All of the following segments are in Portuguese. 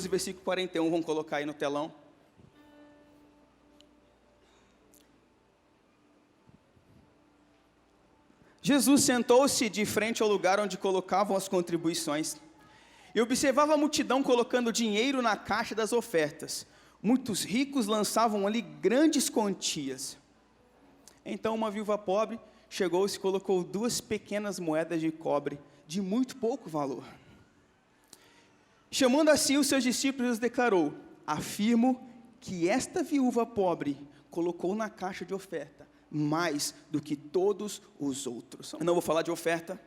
12, versículo 41, vamos colocar aí no telão. Jesus sentou-se de frente ao lugar onde colocavam as contribuições, e observava a multidão colocando dinheiro na caixa das ofertas. Muitos ricos lançavam ali grandes quantias. Então uma viúva pobre chegou-se e colocou 2 pequenas moedas de cobre, de muito pouco valor. Chamando assim os seus discípulos, declarou: afirmo que esta viúva pobre colocou na caixa de oferta mais do que todos os outros. Eu não vou falar de oferta,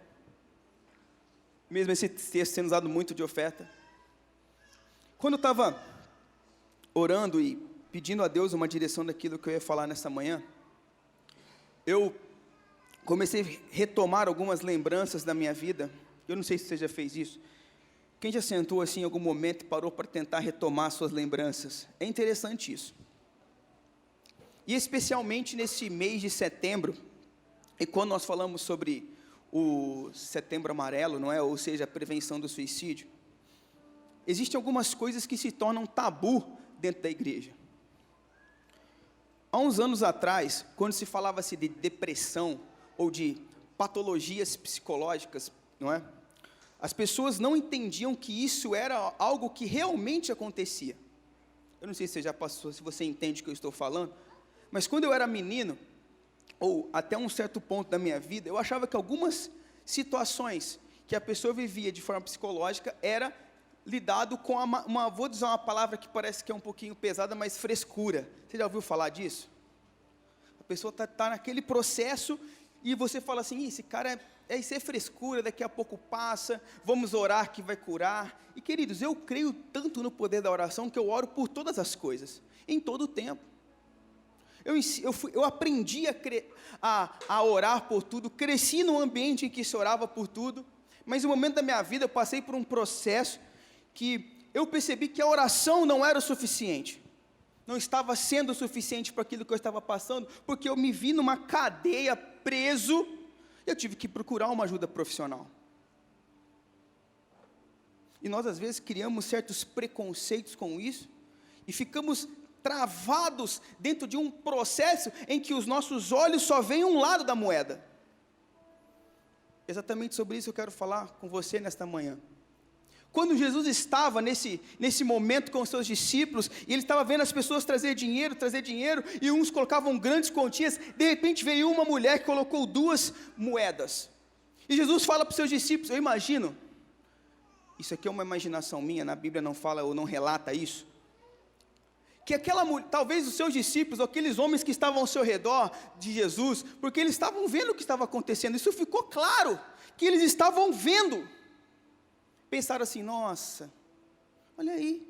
mesmo esse texto sendo usado muito de oferta. Quando eu estava orando e pedindo a Deus uma direção daquilo que eu ia falar nessa manhã, eu comecei a retomar algumas lembranças da minha vida. Eu não sei se você já fez isso. Quem já sentou assim em algum momento e parou para tentar retomar suas lembranças? É interessante isso. E especialmente nesse mês de setembro, e quando nós falamos sobre o Setembro Amarelo, não é? Ou seja, a prevenção do suicídio, existem algumas coisas que se tornam tabu dentro da igreja. Há uns anos atrás, quando se falava-se de depressão ou de patologias psicológicas, não é? As pessoas não entendiam que isso era algo que realmente acontecia. Eu não sei se você já passou, se você entende o que eu estou falando, mas quando eu era menino, ou até um certo ponto da minha vida, eu achava que algumas situações que a pessoa vivia de forma psicológica era lidado com vou dizer uma palavra que parece que é um pouquinho pesada, mas frescura. Você já ouviu falar disso? A pessoa está naquele processo e você fala assim: esse cara isso é frescura, daqui a pouco passa, vamos orar que vai curar. E queridos, eu creio tanto no poder da oração que eu oro por todas as coisas, em todo o tempo. Eu aprendi a orar por tudo, cresci num ambiente em que se orava por tudo, mas no momento da minha vida eu passei por um processo que eu percebi que a oração não era o suficiente, não estava sendo o suficiente para aquilo que eu estava passando, porque eu me vi numa cadeia, preso, eu tive que procurar uma ajuda profissional. E nós às vezes criamos certos preconceitos com isso, e ficamos travados dentro de um processo em que os nossos olhos só veem um lado da moeda. Exatamente sobre isso eu quero falar com você nesta manhã. Quando Jesus estava nesse momento com os seus discípulos, e ele estava vendo as pessoas trazer dinheiro, e uns colocavam grandes quantias, de repente veio uma mulher que colocou 2 moedas, e Jesus fala para os seus discípulos, eu imagino, isso aqui é uma imaginação minha, na Bíblia não fala ou não relata isso, que talvez os seus discípulos, aqueles homens que estavam ao seu redor de Jesus, porque eles estavam vendo o que estava acontecendo, isso ficou claro, que eles estavam vendo, pensaram assim: nossa, olha aí,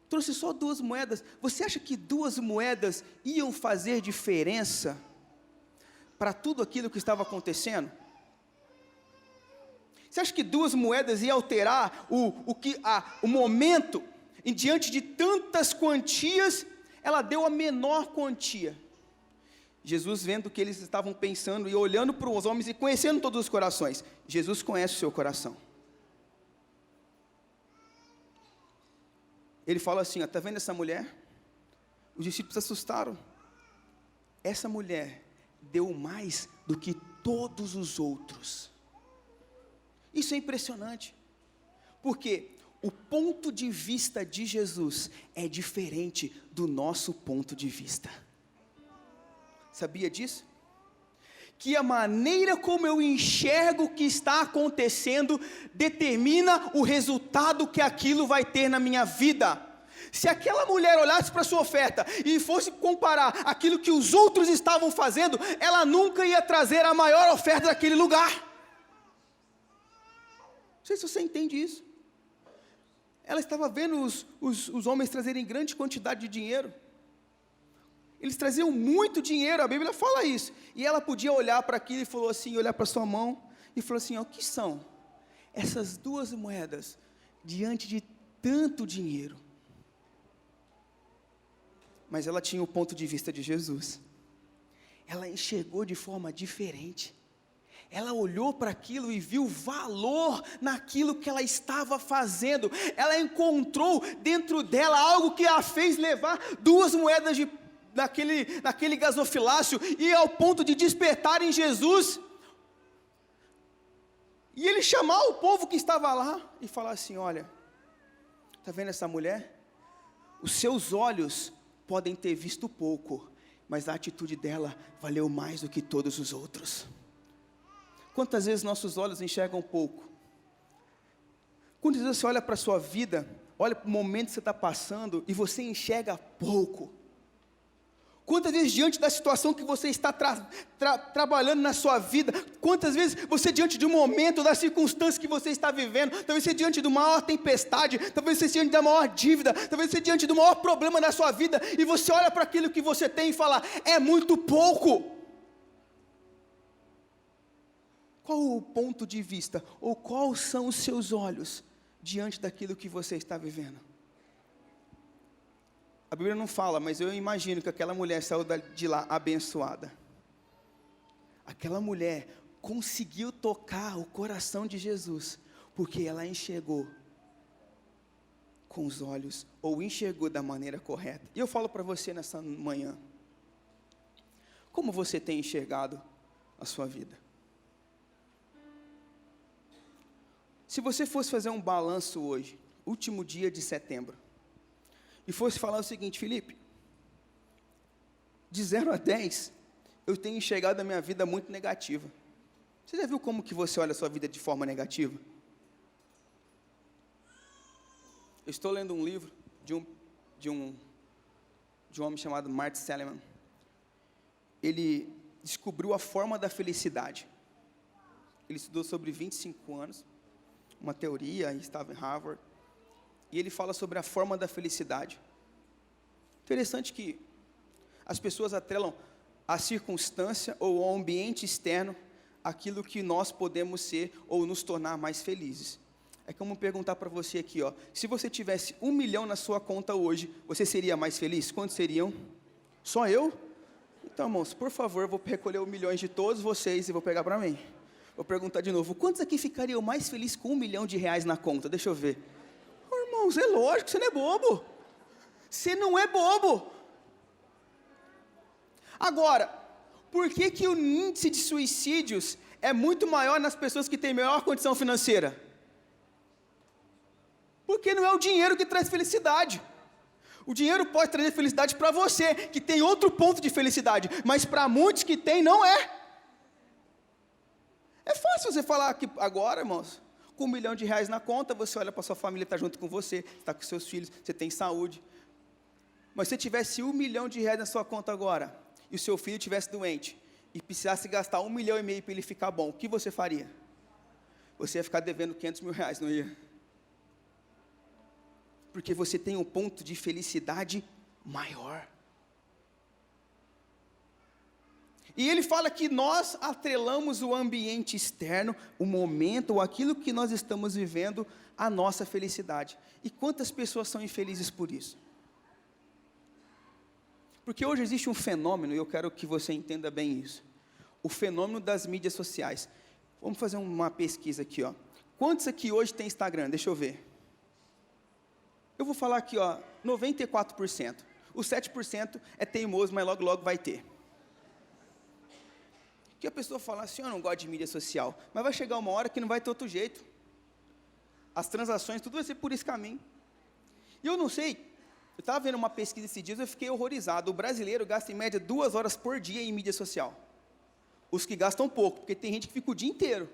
trouxe só 2 moedas, você acha que 2 moedas iam fazer diferença para tudo aquilo que estava acontecendo? Você acha que 2 moedas iam alterar o momento? E diante de tantas quantias, ela deu a menor quantia. Jesus, vendo o que eles estavam pensando e olhando para os homens e conhecendo todos os corações, Jesus conhece o seu coração. Ele fala assim: está vendo essa mulher? Os discípulos se assustaram. Essa mulher deu mais do que todos os outros. Isso é impressionante, porque o ponto de vista de Jesus é diferente do nosso ponto de vista. Sabia disso? Que a maneira como eu enxergo o que está acontecendo determina o resultado que aquilo vai ter na minha vida. Se aquela mulher olhasse para a sua oferta e fosse comparar aquilo que os outros estavam fazendo, ela nunca ia trazer a maior oferta daquele lugar. Não sei se você entende isso. Ela estava vendo os homens trazerem grande quantidade de dinheiro. Eles traziam muito dinheiro, a Bíblia fala isso. E ela podia olhar para aquilo e falou assim, olhar para sua mão e falou assim: o que são essas 2 moedas diante de tanto dinheiro? Mas ela tinha o ponto de vista de Jesus. Ela enxergou de forma diferente. Ela olhou para aquilo e viu valor naquilo que ela estava fazendo. Ela encontrou dentro dela algo que a fez levar 2 moedas naquele gasofilácio e ao ponto de despertar em Jesus. E ele chamar o povo que estava lá e falar assim: olha, está vendo essa mulher? Os seus olhos podem ter visto pouco, mas a atitude dela valeu mais do que todos os outros. Quantas vezes nossos olhos enxergam pouco? Quantas vezes você olha para a sua vida, olha para o momento que você está passando e você enxerga pouco? Quantas vezes diante da situação que você está trabalhando na sua vida, quantas vezes você diante de um momento, da circunstância que você está vivendo, talvez você diante de uma maior tempestade, talvez você diante da maior dívida, talvez você diante do maior problema na sua vida, e você olha para aquilo que você tem e fala: é muito pouco. Qual o ponto de vista, ou quais são os seus olhos diante daquilo que você está vivendo? A Bíblia não fala, mas eu imagino que aquela mulher saiu de lá abençoada. Aquela mulher conseguiu tocar o coração de Jesus, porque ela enxergou com os olhos, ou enxergou da maneira correta. E eu falo para você nessa manhã: como você tem enxergado a sua vida? Se você fosse fazer um balanço hoje, último dia de setembro, e fosse falar o seguinte: Felipe, de 0 a 10, eu tenho enxergado a minha vida muito negativa. Você já viu como que você olha a sua vida de forma negativa? Eu estou lendo um livro de um homem chamado Martin Seligman. Ele descobriu a forma da felicidade. Ele estudou sobre 25 anos, uma teoria, estava em Harvard. E ele fala sobre a forma da felicidade. Interessante que as pessoas atrelam a circunstância ou ao ambiente externo aquilo que nós podemos ser ou nos tornar mais felizes. É como perguntar para você aqui, ó, se você tivesse 1 milhão na sua conta hoje, você seria mais feliz? Quantos seriam? Só eu? Então, irmãos, por favor, eu vou recolher 1 milhão de todos vocês e vou pegar para mim. Vou perguntar de novo: quantos aqui ficariam mais felizes com 1 milhão de reais na conta? Deixa eu ver. Irmãos, é lógico, você não é bobo. Você não é bobo. Agora, por que o índice de suicídios é muito maior nas pessoas que têm melhor condição financeira? Porque não é o dinheiro que traz felicidade. O dinheiro pode trazer felicidade para você, que tem outro ponto de felicidade, mas para muitos que tem, não é. É fácil você falar que agora, irmãos, com 1 milhão de reais na conta, você olha para sua família, está junto com você, está com seus filhos, você tem saúde. Mas se tivesse 1 milhão de reais na sua conta agora, e o seu filho estivesse doente, e precisasse gastar 1,5 milhão para ele ficar bom, o que você faria? Você ia ficar devendo 500 mil reais, não ia? Porque você tem um ponto de felicidade maior. E ele fala que nós atrelamos o ambiente externo, o momento, ou aquilo que nós estamos vivendo, à nossa felicidade. E quantas pessoas são infelizes por isso? Porque hoje existe um fenômeno, e eu quero que você entenda bem isso. O fenômeno das mídias sociais. Vamos fazer uma pesquisa aqui, ó. Quantos aqui hoje tem Instagram? Deixa eu ver. Eu vou falar aqui, ó, 94%. Os 7% é teimoso, mas logo, logo vai ter. Que a pessoa fala assim: eu não gosto de mídia social, mas vai chegar uma hora que não vai ter outro jeito. As transações, tudo vai ser por esse caminho. E eu não sei, eu estava vendo uma pesquisa esses dias, eu fiquei horrorizado. O brasileiro gasta em média 2 horas por dia em mídia social. Os que gastam pouco, porque tem gente que fica o dia inteiro.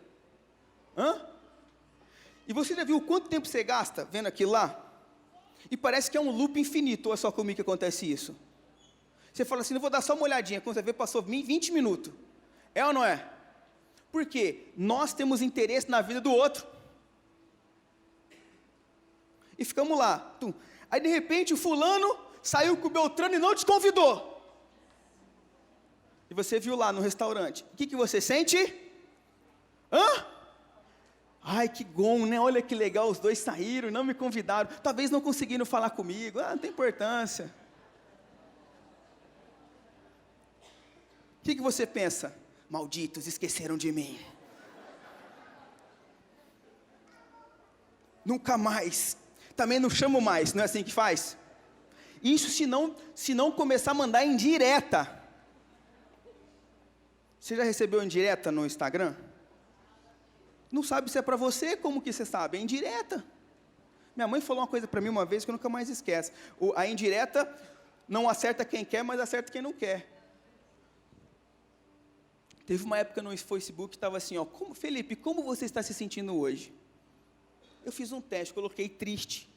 E você já viu quanto tempo você gasta vendo aquilo lá? E parece que é um loop infinito, ou é só comigo que acontece isso? Você fala assim: não vou dar só uma olhadinha, quando você vê, passou 20 minutos. É ou não é? Porque nós temos interesse na vida do outro. E ficamos lá. Aí de repente o fulano saiu com o Beltrano e não te convidou. E você viu lá no restaurante. O que você sente? Ai, que bom, né? Olha que legal, os dois saíram, não me convidaram. Talvez não conseguiram falar comigo. Não tem importância. O que você pensa? Malditos, esqueceram de mim. nunca mais, também não chamo mais, não é assim que faz? Isso se não começar a mandar indireta. Você já recebeu indireta no Instagram? Não sabe se é para você, como que você sabe? É indireta. Minha mãe falou uma coisa para mim uma vez que eu nunca mais esqueço. A indireta não acerta quem quer, mas acerta quem não quer. Teve uma época no Facebook que estava assim, ó, Felipe, como você está se sentindo hoje? Eu fiz um teste, coloquei triste.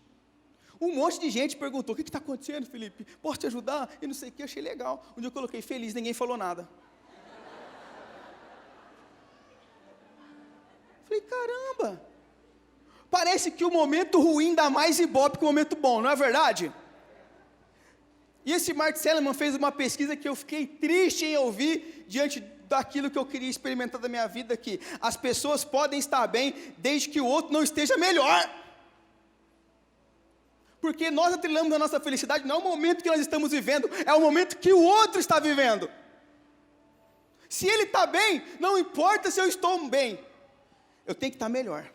Um monte de gente perguntou, o que está acontecendo, Felipe? Posso te ajudar? E não sei o que, achei legal. Um dia eu coloquei feliz, ninguém falou nada. Falei, caramba, parece que o momento ruim dá mais ibope que o momento bom, não é verdade? E esse Mark Seliman fez uma pesquisa que eu fiquei triste em ouvir diante daquilo que eu queria experimentar da minha vida, que as pessoas podem estar bem desde que o outro não esteja melhor. Porque nós atrelamos a nossa felicidade não é o momento que nós estamos vivendo, é o momento que o outro está vivendo. Se ele está bem, não importa se eu estou bem, eu tenho que estar melhor.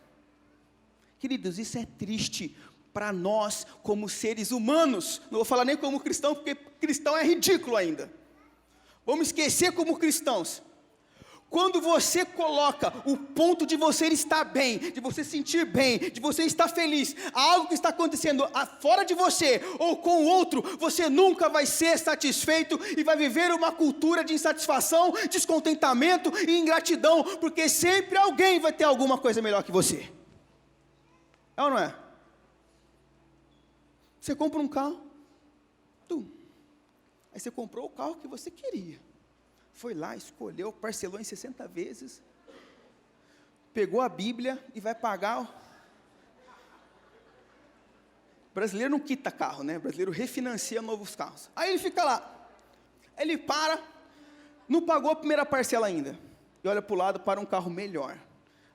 Queridos, isso é triste para nós como seres humanos. Não vou falar nem como cristão, porque cristão é ridículo ainda. Vamos esquecer como cristãos. Quando você coloca o ponto de você estar bem, de você sentir bem, de você estar feliz, algo que está acontecendo fora de você ou com o outro, você nunca vai ser satisfeito e vai viver uma cultura de insatisfação, descontentamento e ingratidão, porque sempre alguém vai ter alguma coisa melhor que você. É ou não é? Você compra um carro, aí você comprou o carro que você queria. Foi lá, escolheu, parcelou em 60 vezes, pegou a Bíblia e vai pagar. Brasileiro não quita carro, né? Brasileiro refinancia novos carros. Aí ele fica lá, ele para, não pagou a primeira parcela ainda, e olha para o lado para um carro melhor.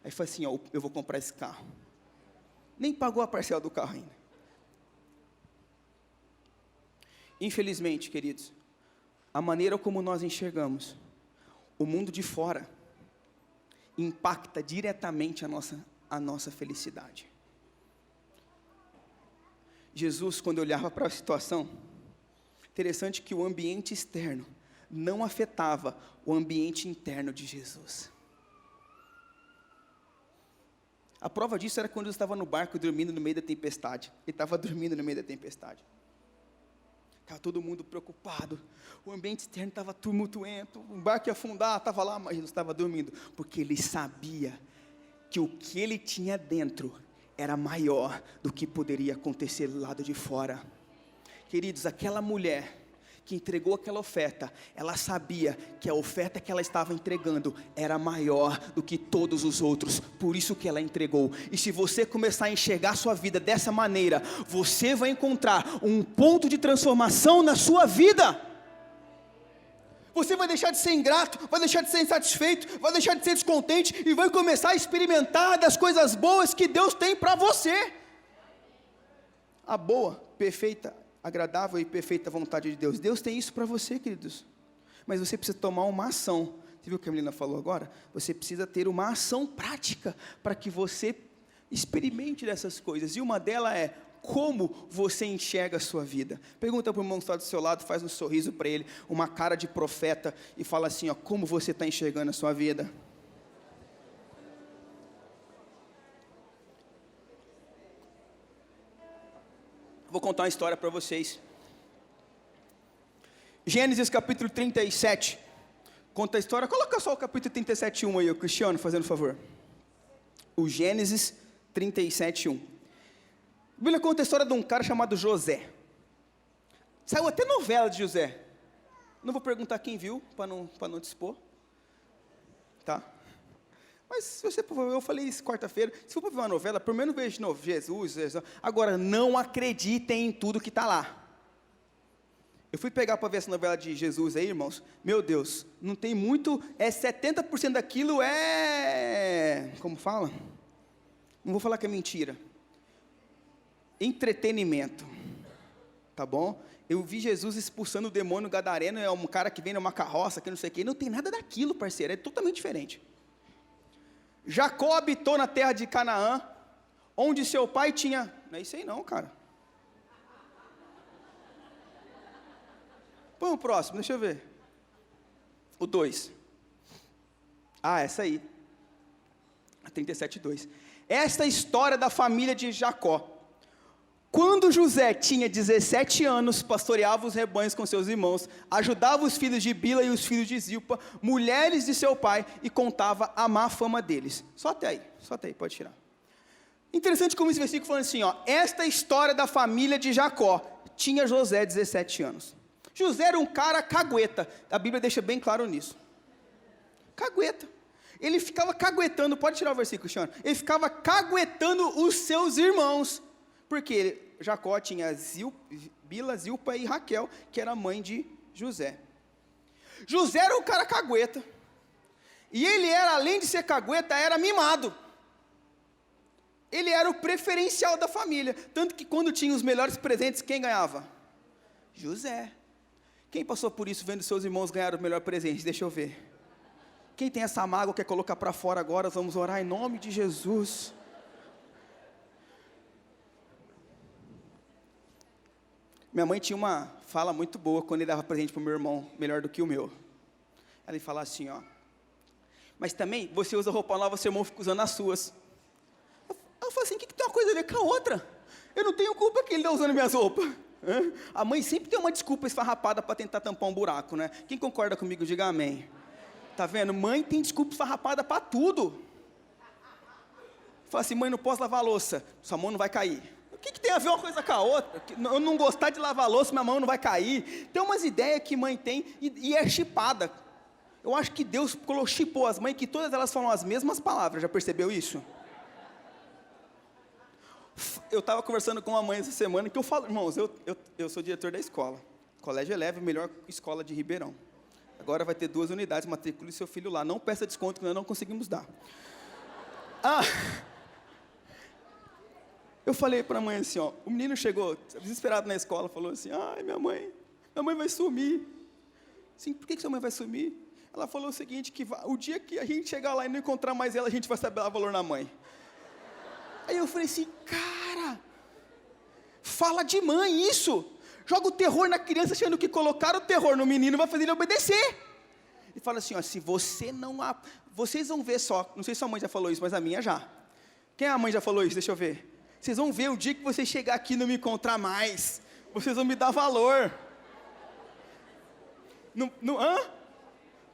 Aí fala assim, ó, eu vou comprar esse carro. Nem pagou a parcela do carro ainda. Infelizmente, queridos, a maneira como nós enxergamos o mundo de fora impacta diretamente a nossa felicidade. Jesus, quando olhava para a situação, interessante que o ambiente externo não afetava o ambiente interno de Jesus. A prova disso era quando ele estava no barco dormindo no meio da tempestade. Ele estava dormindo no meio da tempestade. Estava todo mundo preocupado, o ambiente externo estava tumultuento, o barco ia afundar, estava lá, mas Jesus estava dormindo, porque ele sabia que o que ele tinha dentro era maior do que poderia acontecer do lado de fora. Queridos, aquela mulher que entregou aquela oferta, ela sabia que a oferta que ela estava entregando era maior do que todos os outros, por isso que ela entregou. E se você começar a enxergar a sua vida dessa maneira, você vai encontrar um ponto de transformação na sua vida. Você vai deixar de ser ingrato, vai deixar de ser insatisfeito, vai deixar de ser descontente e vai começar a experimentar das coisas boas que Deus tem para você. A boa, perfeita, agradável e perfeita vontade de Deus. Deus tem isso para você, queridos. Mas você precisa tomar uma ação. Você viu o que a menina falou agora? Você precisa ter uma ação prática para que você experimente dessas coisas. E uma delas é como você enxerga a sua vida. Pergunta para o irmão que está do seu lado, faz um sorriso para ele, uma cara de profeta e fala assim, ó, como você está enxergando a sua vida? Vou contar uma história para vocês. Gênesis capítulo 37. Conta a história. Coloca só o capítulo 37:1 aí, o Cristiano, fazendo favor. O Gênesis 37:1. A Bíblia conta a história de um cara chamado José. Saiu até novela de José. Não vou perguntar quem viu, para não dispor. Tá? Mas se você, eu falei isso quarta-feira, se for para ver uma novela, pelo menos veja de novo, Jesus. Agora, não acreditem em tudo que está lá. Eu fui pegar para ver essa novela de Jesus aí, irmãos. Meu Deus, não tem muito, 70% daquilo como fala? Não vou falar que é mentira. Entretenimento. Tá bom? Eu vi Jesus expulsando o demônio gadareno, é um cara que vem numa carroça, que não sei o quê. Não tem nada daquilo, parceiro, é totalmente diferente. Jacó habitou na terra de Canaã, onde seu pai tinha... Não é isso aí não, cara. Põe o próximo, deixa eu ver. O 2. Essa aí. A 37:2. Esta história da família de Jacó. Quando José tinha 17 anos, pastoreava os rebanhos com seus irmãos, ajudava os filhos de Bila e os filhos de Zilpa, mulheres de seu pai, e contava a má fama deles. Só até aí, pode tirar. Interessante como esse versículo falando assim, esta história da família de Jacó. Tinha José 17 anos. José era um cara cagueta, a Bíblia deixa bem claro nisso. Cagueta. Ele ficava caguetando, pode tirar o versículo, Cristiano. Ele ficava caguetando os seus irmãos. Porque Jacó tinha Bila, Zilpa e Raquel, que era mãe de José. José era um cara cagueta. E ele era, além de ser cagueta, era mimado. Ele era o preferencial da família. Tanto que quando tinha os melhores presentes, quem ganhava? José. Quem passou por isso vendo seus irmãos ganhar o melhor presente? Deixa eu ver. Quem tem essa mágoa, quer colocar para fora agora, vamos orar em nome de Jesus. Minha mãe tinha uma fala muito boa quando ele dava presente para o meu irmão, melhor do que o meu. Ela fala assim, mas também, você usa roupa nova, seu irmão fica usando as suas. Eu falo assim, o que tem uma coisa a ver com a outra? Eu não tenho culpa que ele está usando minhas roupas. A mãe sempre tem uma desculpa esfarrapada para tentar tampar um buraco, né? Quem concorda comigo, diga amém. Tá vendo? Mãe tem desculpa esfarrapada para tudo. Fala assim, mãe, não posso lavar a louça, sua mão não vai cair. O que tem a ver uma coisa com a outra? Eu não gostar de lavar a louça, minha mão não vai cair. Tem umas ideias que mãe tem e é chipada. Eu acho que Deus chipou as mães, que todas elas falam as mesmas palavras, já percebeu isso? Eu estava conversando com uma mãe essa semana, que eu falo, irmãos, eu sou diretor da escola. Colégio Eleve, melhor escola de Ribeirão. Agora vai ter 2 unidades, matricule seu filho lá. Não peça desconto, que nós não conseguimos dar. Eu falei para a mãe assim, o menino chegou desesperado na escola, falou assim, minha mãe vai sumir. Sim, por que sua mãe vai sumir? Ela falou o seguinte, que o dia que a gente chegar lá e não encontrar mais ela, a gente vai saber dar valor na mãe. Aí eu falei assim, cara, fala de mãe isso. Joga o terror na criança, achando que colocar o terror no menino vai fazer ele obedecer. E fala assim, se você não... Vocês vão ver só, não sei se a mãe já falou isso, mas a minha já. Quem a mãe já falou isso? Deixa eu ver. Vocês vão ver o dia que vocês chegar aqui e não me encontrar mais. Vocês vão me dar valor.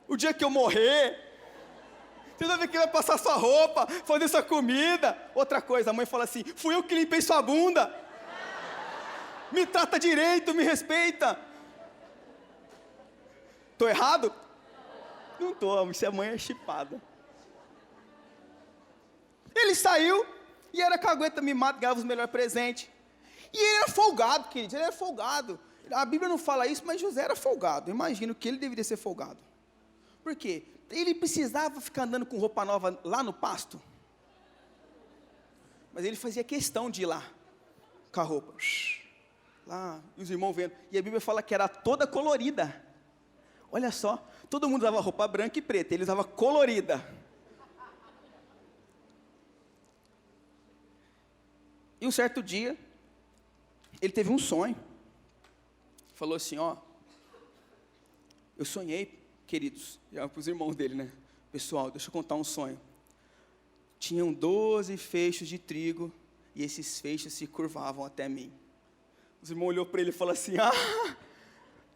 O dia que eu morrer... Você vai ver que vai passar sua roupa, fazer sua comida. Outra coisa, a mãe fala assim, fui eu que limpei sua bunda. Me trata direito, me respeita. Estou errado? Não estou, se a mãe é chipada. Ele saiu e era cagueta mimado, ganhava os melhores presentes. E ele era folgado, queridos, ele era folgado. A Bíblia não fala isso, mas José era folgado. Eu imagino que ele deveria ser folgado. Por quê? Ele precisava ficar andando com roupa nova lá no pasto. Mas ele fazia questão de ir lá, com a roupa. Lá, e os irmãos vendo. E a Bíblia fala que era toda colorida. Olha só, todo mundo usava roupa branca e preta, ele usava colorida. E um certo dia, ele teve um sonho. Falou assim, eu sonhei, queridos, já para os irmãos dele, né? Pessoal, deixa eu contar um sonho. Tinham 12 feixes de trigo, e esses feixes se curvavam até mim. Os irmãos olhou para ele e falou assim,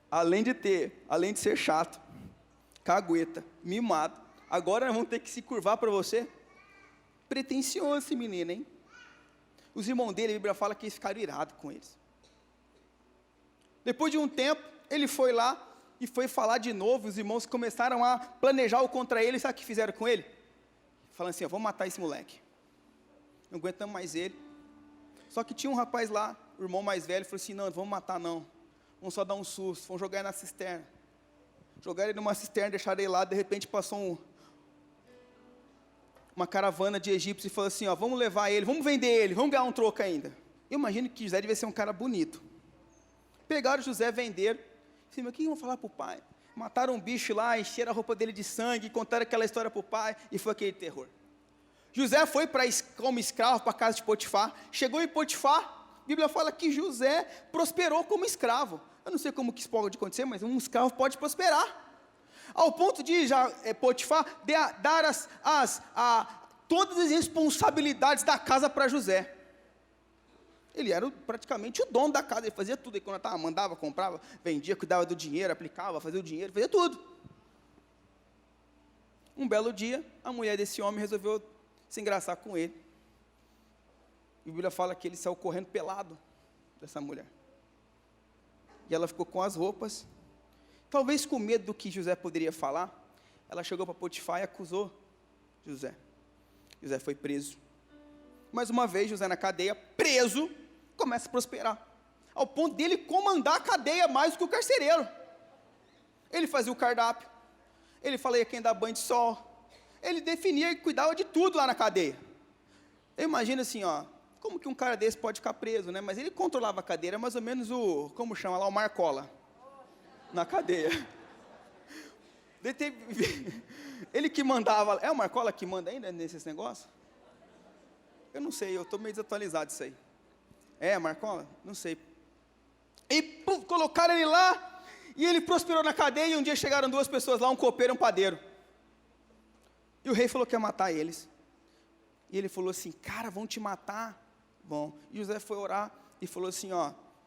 além de ser chato, cagueta, mimado, agora nós vamos ter que se curvar para você? Pretencioso esse menino, hein? Os irmãos dele, a Bíblia fala que eles ficaram irados com eles. Depois de um tempo, ele foi lá e foi falar de novo, os irmãos começaram a planejar o contra ele, sabe o que fizeram com ele? Falando assim, vamos matar esse moleque. Não aguentamos mais ele. Só que tinha um rapaz lá, o irmão mais velho, falou assim, não vamos matar não. Vamos só dar um susto, vamos jogar ele na cisterna. Jogaram ele numa cisterna, deixaram ele lá, de repente passou uma caravana de egípcios e falou assim, vamos levar ele, vamos vender ele, vamos ganhar um troco ainda. Eu imagino que José devia ser um cara bonito. Pegaram José, venderam. Disse, mas o que vão falar para o pai? Mataram um bicho lá, encheram a roupa dele de sangue, contaram aquela história para o pai, e foi aquele terror. José foi como escravo para a casa de Potifar. Chegou em Potifar, a Bíblia fala que José prosperou como escravo. Eu não sei como que isso pode acontecer, mas um escravo pode prosperar. Ao ponto de Potifar dar todas as responsabilidades da casa para José. Ele era praticamente o dono da casa, ele fazia tudo. Ele mandava, comprava, vendia, cuidava do dinheiro, aplicava, fazia o dinheiro, fazia tudo. Um belo dia, a mulher desse homem resolveu se engraçar com ele. E a Bíblia fala que ele saiu correndo pelado dessa mulher. E ela ficou com as roupas. Talvez com medo do que José poderia falar, ela chegou para Potifar e acusou José. José foi preso. Mais uma vez, José na cadeia, preso, começa a prosperar. Ao ponto dele comandar a cadeia mais do que o carcereiro. Ele fazia o cardápio. Ele falava quem dá banho de sol. Ele definia e cuidava de tudo lá na cadeia. Eu imagino assim, como que um cara desse pode ficar preso, né? Mas ele controlava a cadeira, mais ou menos como chama lá, o Marcola. Na cadeia. Ele que mandava, é o Marcola que manda ainda nesses negócios? Eu não sei, eu estou meio desatualizado disso aí. É, Marcola? Não sei. E colocaram ele lá, e ele prosperou na cadeia, e um dia chegaram duas pessoas lá, um copeiro e um padeiro. E o rei falou que ia matar eles. E ele falou assim, cara, vão te matar? Bom, e José foi orar, e falou assim,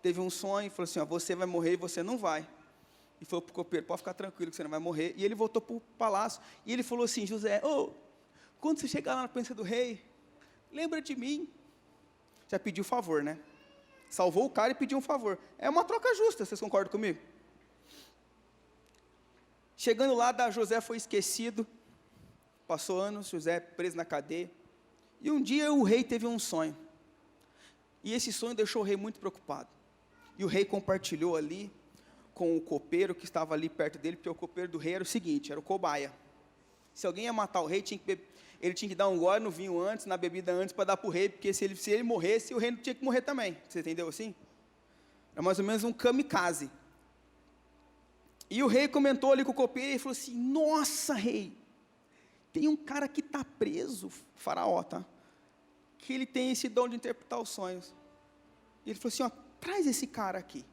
teve um sonho, e falou assim, você vai morrer e você não vai. E falou para o copeiro, pode ficar tranquilo que você não vai morrer. E ele voltou para o palácio, e ele falou assim, José, quando você chegar lá na presença do rei, lembra de mim. Já pediu favor, né? Salvou o cara e pediu um favor. É uma troca justa, vocês concordam comigo? Chegando lá, José foi esquecido. Passou anos, José preso na cadeia. E um dia o rei teve um sonho. E esse sonho deixou o rei muito preocupado. E o rei compartilhou ali com o copeiro que estava ali perto dele, porque o copeiro do rei era o seguinte, era o cobaia. Se alguém ia matar o rei, ele tinha que dar um gole no vinho antes, na bebida antes, para dar para o rei, porque se ele morresse, o rei não tinha que morrer também. Você entendeu assim? Era mais ou menos um kamikaze. E o rei comentou ali com o copeiro, e falou assim, nossa, rei, tem um cara que está preso, faraó, tá? Que ele tem esse dom de interpretar os sonhos. E ele falou assim, traz esse cara aqui.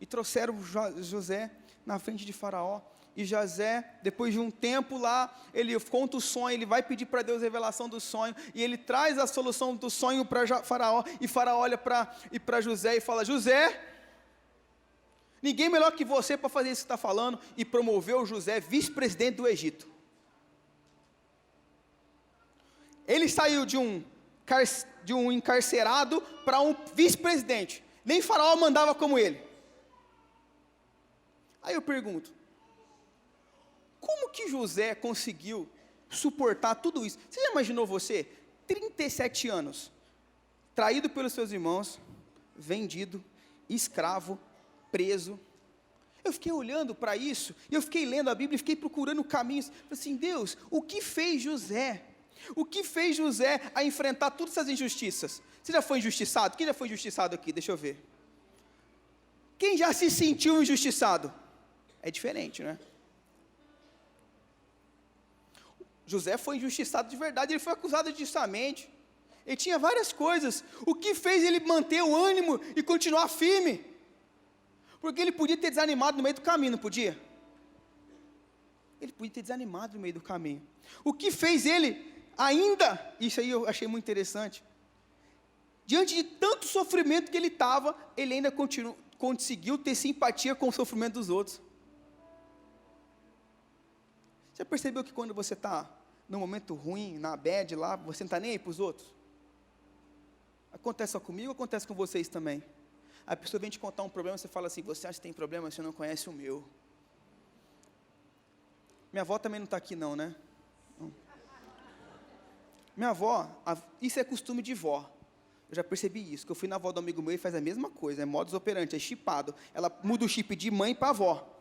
E trouxeram José na frente de faraó. E José, depois de um tempo lá, ele conta o sonho, ele vai pedir para Deus a revelação do sonho, e ele traz a solução do sonho para faraó, e faraó olha para José e fala, José, ninguém melhor que você para fazer isso que está falando, e promoveu José vice-presidente do Egito. Ele saiu de um encarcerado para um vice-presidente, nem faraó mandava como ele. Aí eu pergunto, como que José conseguiu suportar tudo isso? Você já imaginou 37 anos, traído pelos seus irmãos, vendido, escravo, preso. Eu fiquei olhando para isso, e eu fiquei lendo a Bíblia, e fiquei procurando caminhos. Falei assim, Deus, o que fez José? O que fez José a enfrentar todas essas injustiças? Você já foi injustiçado? Quem já foi injustiçado aqui? Deixa eu ver. Quem já se sentiu injustiçado? É diferente, né? José foi injustiçado de verdade, ele foi acusado injustamente. Ele tinha várias coisas. O que fez ele manter o ânimo e continuar firme? Porque ele podia ter desanimado no meio do caminho, não podia? Ele podia ter desanimado no meio do caminho. O que fez ele ainda, isso aí eu achei muito interessante, diante de tanto sofrimento que ele estava, ele ainda conseguiu ter simpatia com o sofrimento dos outros. Você percebeu que quando você está num momento ruim, na bad lá, você não está nem aí para os outros? Acontece só comigo ou acontece com vocês também? A pessoa vem te contar um problema, você fala assim, você acha que tem problema, você não conhece o meu. Minha avó também não está aqui não, né? Não. Minha avó, isso é costume de vó. Eu já percebi isso, que eu fui na avó do amigo meu e faz a mesma coisa, é modus operandi, é chipado. Ela muda o chip de mãe para avó.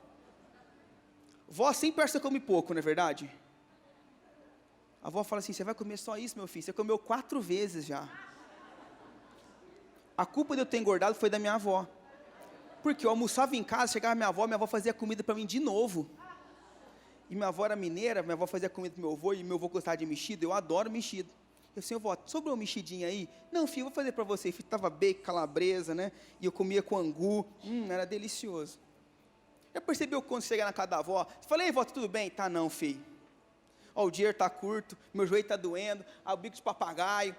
Vó sempre acha que come pouco, não é verdade? A avó fala assim, você vai comer só isso, meu filho? Você comeu 4 vezes já. A culpa de eu ter engordado foi da minha avó. Porque eu almoçava em casa, chegava minha avó fazia comida para mim de novo. e minha avó era mineira, minha avó fazia comida para meu avô, e meu avô gostava de mexido, eu adoro mexido. Eu disse, vó, sobrou um mexidinho aí? Não, filho, vou fazer para você. Tava bacon, calabresa, né? E eu comia com angu, era delicioso. Já percebeu quando chega na casa da avó? Falei, vó, tudo bem? Tá não, filho. Ó, o dinheiro tá curto, meu joelho tá doendo, o bico de papagaio.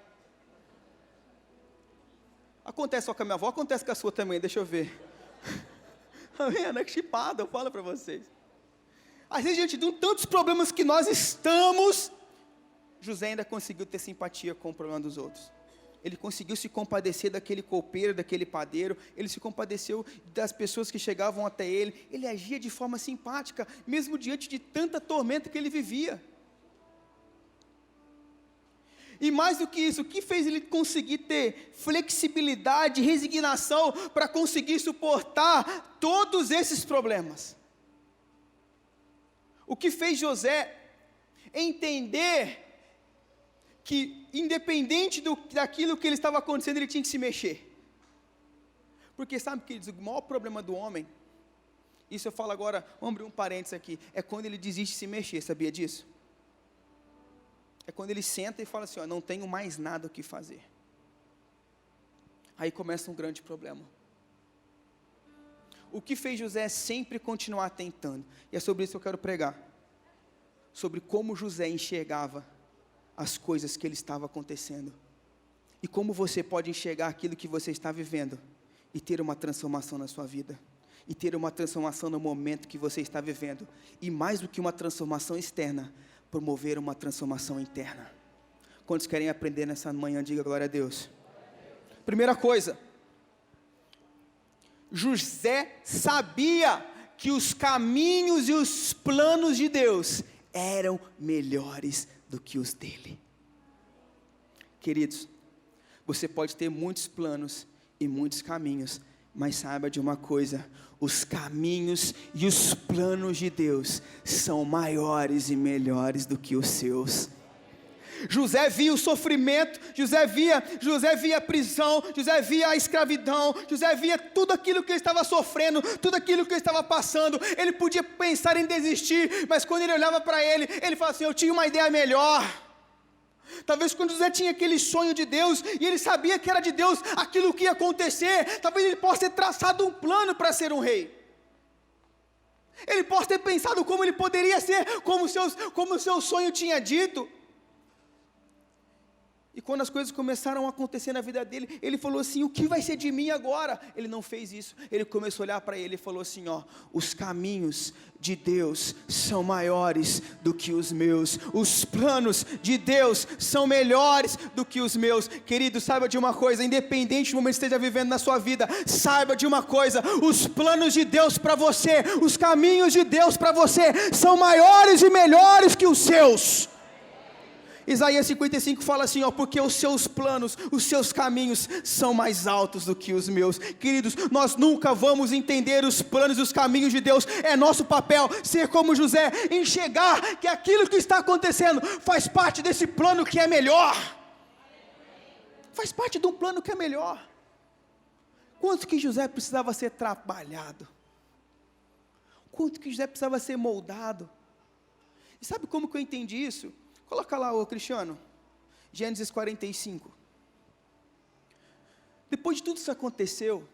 Acontece só com a minha avó, acontece com a sua também, deixa eu ver. Tá vendo? É chipada, eu falo para vocês. Às vezes, diante de tantos problemas que nós estamos, José ainda conseguiu ter simpatia com o problema dos outros. Ele conseguiu se compadecer daquele copeiro, daquele padeiro, ele se compadeceu das pessoas que chegavam até ele, ele agia de forma simpática, mesmo diante de tanta tormenta que ele vivia. E mais do que isso, o que fez ele conseguir ter flexibilidade, resignação, para conseguir suportar todos esses problemas? O que fez José entender que, independente daquilo que ele estava acontecendo, ele tinha que se mexer? Porque sabe, queridos, o maior problema do homem, isso eu falo agora, vamos abrir um parênteses aqui, é quando ele desiste de se mexer, sabia disso? É quando ele senta e fala assim, ó, não tenho mais nada o que fazer. Aí começa um grande problema. O que fez José sempre continuar tentando? E é sobre isso que eu quero pregar. Sobre como José enxergava as coisas que ele estava acontecendo. E como você pode enxergar aquilo que você está vivendo e ter uma transformação na sua vida. E ter uma transformação no momento que você está vivendo. E mais do que uma transformação externa, promover uma transformação interna. Quantos querem aprender nessa manhã? Diga glória a Deus. Primeira coisa, José sabia que os caminhos e os planos de Deus eram melhores do que os dele. Queridos, você pode ter muitos planos e muitos caminhos, mas saiba de uma coisa, os caminhos e os planos de Deus são maiores e melhores do que os seus. José via o sofrimento, José via a prisão, José via a escravidão, José via tudo aquilo que ele estava sofrendo, tudo aquilo que ele estava passando. Ele podia pensar em desistir, mas quando ele olhava para ele falava assim, eu tinha uma ideia melhor. Talvez quando José tinha aquele sonho de Deus, e ele sabia que era de Deus aquilo que ia acontecer, talvez ele possa ter traçado um plano para ser um rei. Ele possa ter pensado como ele poderia ser, como o seu sonho tinha dito. E quando as coisas começaram a acontecer na vida dele, ele falou assim, o que vai ser de mim agora? Ele não fez isso, ele começou a olhar para ele e falou assim, ó, os caminhos de Deus são maiores do que os meus, os planos de Deus são melhores do que os meus. Querido, saiba de uma coisa, independente do momento que esteja vivendo na sua vida, saiba de uma coisa, os planos de Deus para você, os caminhos de Deus para você, são maiores e melhores que os seus. Isaías 55 fala assim, ó, porque os seus planos, os seus caminhos são mais altos do que os meus. Queridos, nós nunca vamos entender os planos e os caminhos de Deus. É nosso papel ser como José, enxergar que aquilo que está acontecendo faz parte desse plano que é melhor. Faz parte de um plano que é melhor. Quanto que José precisava ser trabalhado? Quanto que José precisava ser moldado? E sabe como que eu entendi isso? Coloca lá, ô Cristiano, Gênesis 45. Depois de tudo isso aconteceu,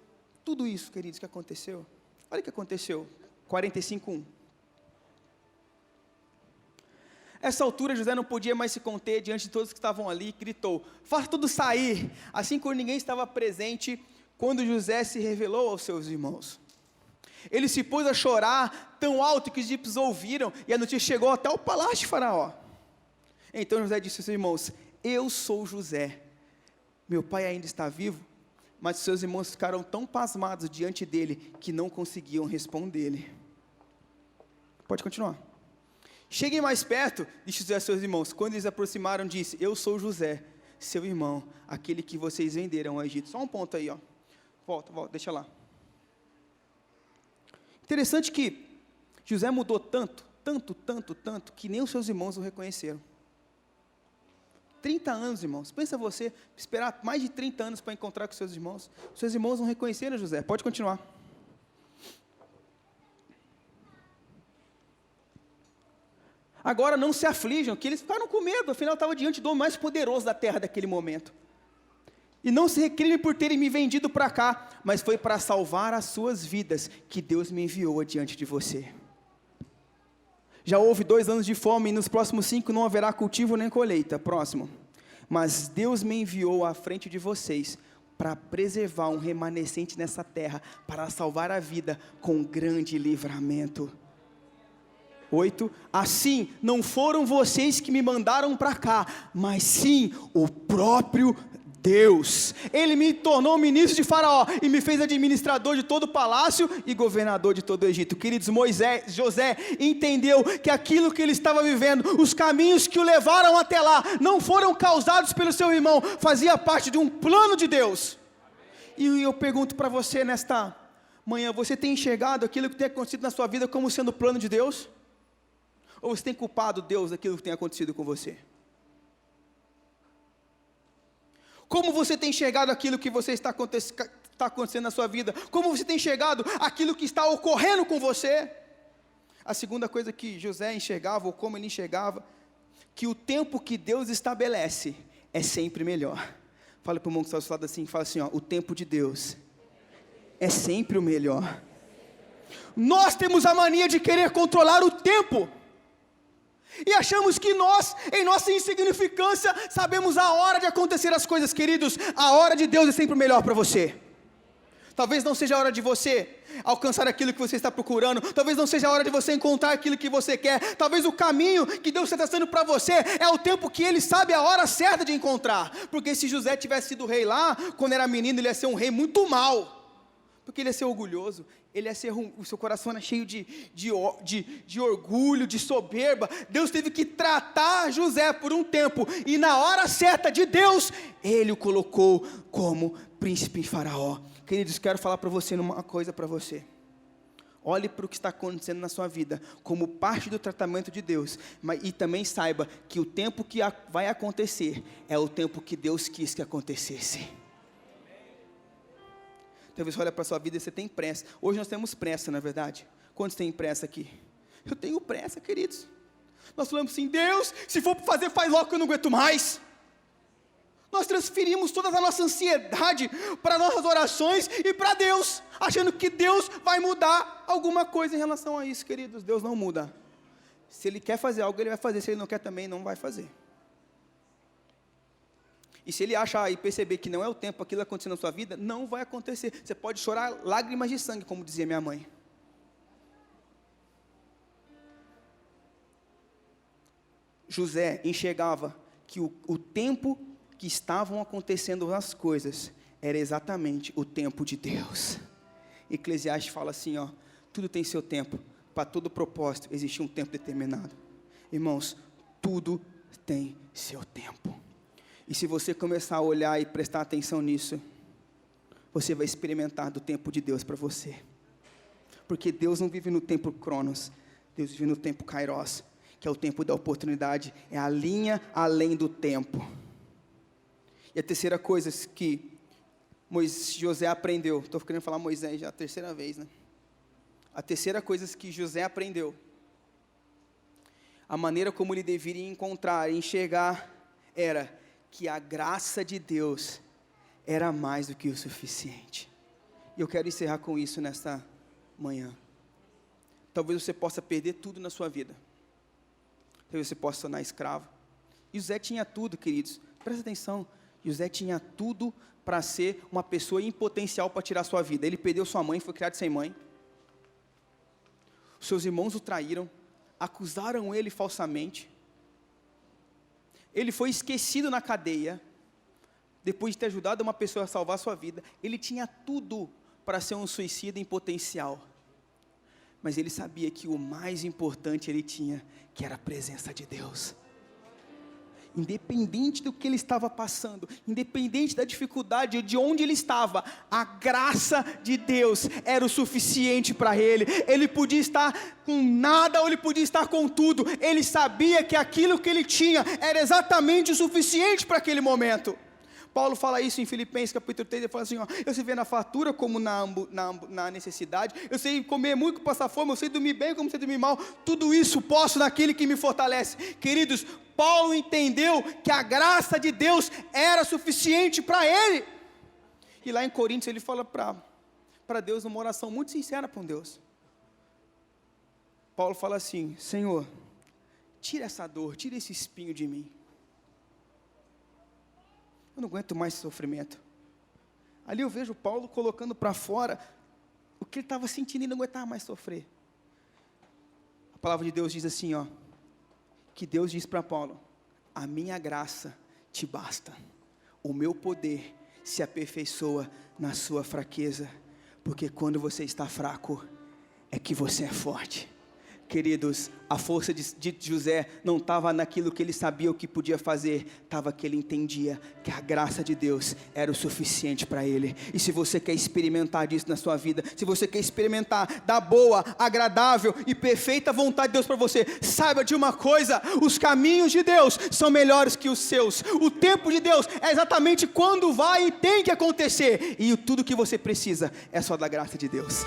tudo isso, queridos, que aconteceu, olha o que aconteceu, 45:1. Essa altura José não podia mais se conter diante de todos que estavam ali, gritou, faça tudo sair, assim como ninguém estava presente, quando José se revelou aos seus irmãos. Ele se pôs a chorar, tão alto que os egípcios ouviram, e a notícia chegou até o palácio de Faraó. Então José disse aos seus irmãos, eu sou José, meu pai ainda está vivo? Mas seus irmãos ficaram tão pasmados diante dele, que não conseguiam responder-lhe. Pode continuar. Cheguem mais perto, disse José a seus irmãos. Quando eles se aproximaram, disse, eu sou José, seu irmão, aquele que vocês venderam ao Egito. Só um ponto aí, ó. Volta, deixa lá. Interessante que José mudou tanto, que nem os seus irmãos o reconheceram. 30 anos, irmãos, pensa você, esperar mais de 30 anos para encontrar com seus irmãos não reconheceram José. Pode continuar. Agora não se aflijam, que eles ficaram com medo, afinal estava diante do homem mais poderoso da terra daquele momento. E não se recrime por terem me vendido para cá, mas foi para salvar as suas vidas que Deus me enviou adiante de você. Já houve 2 anos de fome, e nos próximos 5 não haverá cultivo nem colheita. Próximo. Mas Deus me enviou à frente de vocês, para preservar um remanescente nessa terra, para salvar a vida com grande livramento. 8. Assim, não foram vocês que me mandaram para cá, mas sim o próprio Deus. Ele me tornou ministro de Faraó e me fez administrador de todo o palácio e governador de todo o Egito. Queridos, José entendeu que aquilo que ele estava vivendo, os caminhos que o levaram até lá, não foram causados pelo seu irmão, fazia parte de um plano de Deus. E eu pergunto para você nesta manhã, você tem enxergado aquilo que tem acontecido na sua vida como sendo o plano de Deus? Ou você tem culpado Deus daquilo que tem acontecido com você? Como você tem enxergado aquilo que você está acontecendo na sua vida? Como você tem enxergado aquilo que está ocorrendo com você? A segunda coisa que José enxergava, ou como ele enxergava, que o tempo que Deus estabelece é sempre melhor. Fala para o irmão que está ao seu lado assim, fala assim, ó, o tempo de Deus é sempre o melhor. Nós temos a mania de querer controlar o tempo. E achamos que nós, em nossa insignificância, sabemos a hora de acontecer as coisas. Queridos, a hora de Deus é sempre o melhor para você. Talvez não seja a hora de você alcançar aquilo que você está procurando, talvez não seja a hora de você encontrar aquilo que você quer, talvez o caminho que Deus está traçando para você, é o tempo que Ele sabe a hora certa de encontrar, porque se José tivesse sido rei lá, quando era menino, ele ia ser um rei muito mau, porque ele ia ser orgulhoso, ele ia ser, o seu coração era cheio de orgulho, de soberba. Deus teve que tratar José por um tempo, e na hora certa de Deus, Ele o colocou como príncipe em Faraó. Queridos, quero falar para você uma coisa para você. Olhe para o que está acontecendo na sua vida como parte do tratamento de Deus, e também saiba que o tempo que vai acontecer é o tempo que Deus quis que acontecesse. Talvez você olhe para a sua vida e você tem pressa. Hoje nós temos pressa, não é verdade? Quantos têm pressa aqui? Eu tenho pressa, queridos. Nós falamos assim, Deus, se for para fazer, faz logo que eu não aguento mais. Nós transferimos toda a nossa ansiedade para nossas orações e para Deus, achando que Deus vai mudar alguma coisa em relação a isso, queridos. Deus não muda. Se Ele quer fazer algo, Ele vai fazer. Se Ele não quer também, não vai fazer. E se Ele achar e perceber que não é o tempo, aquilo acontecer na sua vida, não vai acontecer. Você pode chorar lágrimas de sangue, como dizia minha mãe. José enxergava que o tempo que estavam acontecendo as coisas era exatamente o tempo de Deus. Eclesiastes fala assim, ó, tudo tem seu tempo, para todo propósito existe um tempo determinado. Irmãos, tudo tem seu tempo. E se você começar a olhar e prestar atenção nisso, você vai experimentar do tempo de Deus para você. Porque Deus não vive no tempo Cronos, Deus vive no tempo Kairos, que é o tempo da oportunidade, é a linha além do tempo. E a terceira coisa que José aprendeu, estou querendo falar Moisés já a terceira vez, né? A terceira coisa que José aprendeu, a maneira como ele deveria encontrar e enxergar, era que a graça de Deus era mais do que o suficiente. E eu quero encerrar com isso nesta manhã. Talvez você possa perder tudo na sua vida. Talvez você possa se tornar escravo. E José tinha tudo, queridos. Presta atenção. José tinha tudo para ser uma pessoa em potencial para tirar sua vida. Ele perdeu sua mãe, foi criado sem mãe. Seus irmãos o traíram, acusaram ele falsamente. Ele foi esquecido na cadeia, depois de ter ajudado uma pessoa a salvar sua vida. Ele tinha tudo para ser um suicida em potencial. Mas ele sabia que o mais importante ele tinha, que era a presença de Deus. Independente do que ele estava passando, independente da dificuldade, de onde ele estava, a graça de Deus era o suficiente para ele. Ele podia estar com nada ou ele podia estar com tudo. Ele sabia que aquilo que ele tinha era exatamente o suficiente para aquele momento. Paulo fala isso em Filipenses capítulo 3, ele fala assim, ó, eu sei ver na fartura como na necessidade, eu sei comer muito, passar fome, eu sei dormir bem como sei dormir mal, tudo isso posso naquele que me fortalece. Queridos, Paulo entendeu que a graça de Deus era suficiente para ele. E lá em Coríntios ele fala para Deus numa oração muito sincera para Deus. Paulo fala assim, Senhor, tira essa dor, tira esse espinho de mim. Eu não aguento mais esse sofrimento. Ali eu vejo Paulo colocando para fora o que ele estava sentindo e não aguentava mais sofrer. A palavra de Deus diz assim, ó, que Deus diz para Paulo, a minha graça te basta, o meu poder se aperfeiçoa na sua fraqueza, porque quando você está fraco, é que você é forte. Queridos, a força de José não estava naquilo que ele sabia o que podia fazer, estava que ele entendia que a graça de Deus era o suficiente para ele. E se você quer experimentar disso na sua vida, se você quer experimentar da boa, agradável e perfeita vontade de Deus para você, saiba de uma coisa, os caminhos de Deus são melhores que os seus, o tempo de Deus é exatamente quando vai e tem que acontecer, e tudo que você precisa é só da graça de Deus.